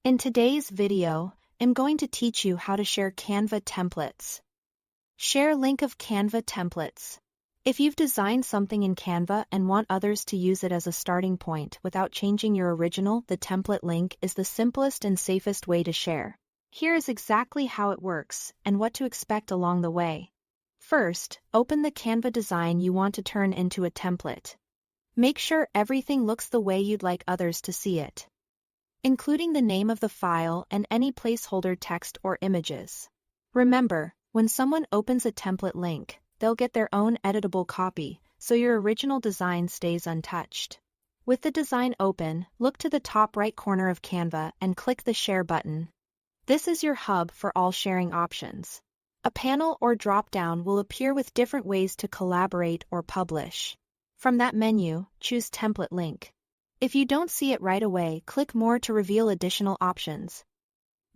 In today's video, I'm going to teach you how to share Canva templates. Share link of Canva templates. If you've designed something in Canva and want others to use it as a starting point without changing your original, the template link is the simplest and safest way to share. Here is exactly how it works and what to expect along the way. First, open the Canva design you want to turn into a template. Make sure everything looks the way you'd like others to see it, including the name of the file and any placeholder text or images. Remember, when someone opens a template link, they'll get their own editable copy, so your original design stays untouched. With the design open, look to the top right corner of Canva and click the Share button. This is your hub for all sharing options. A panel or drop-down will appear with different ways to collaborate or publish. From that menu, choose Template Link. If you don't see it right away, click More to reveal additional options.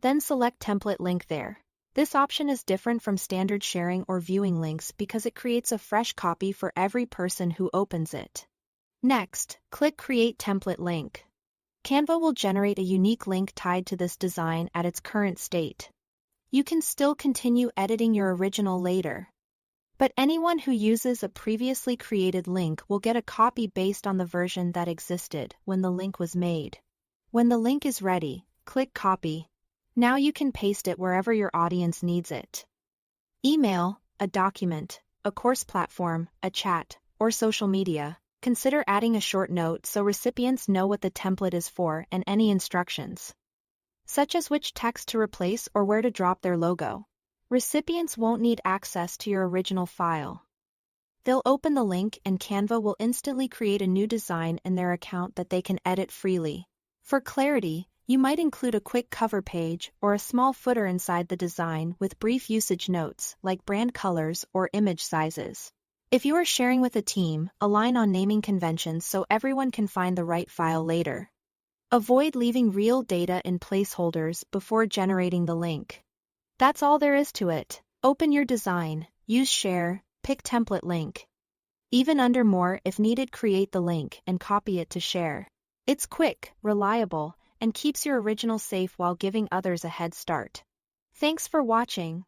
Then select Template Link there. This option is different from standard sharing or viewing links because it creates a fresh copy for every person who opens it. Next, click Create Template Link. Canva will generate a unique link tied to this design at its current state. You can still continue editing your original later, but anyone who uses a previously created link will get a copy based on the version that existed when the link was made. When the link is ready, click Copy. Now you can paste it wherever your audience needs it. Email, a document, a course platform, a chat, or social media. Consider adding a short note so recipients know what the template is for and any instructions, such as which text to replace or where to drop their logo. Recipients won't need access to your original file. They'll open the link and Canva will instantly create a new design in their account that they can edit freely. For clarity, you might include a quick cover page or a small footer inside the design with brief usage notes like brand colors or image sizes. If you are sharing with a team, align on naming conventions so everyone can find the right file later. Avoid leaving real data in placeholders before generating the link. That's all there is to it. Open your design, use Share, pick Template Link. Even under More, if needed, create the link and copy it to share. It's quick, reliable, and keeps your original safe while giving others a head start. Thanks for watching.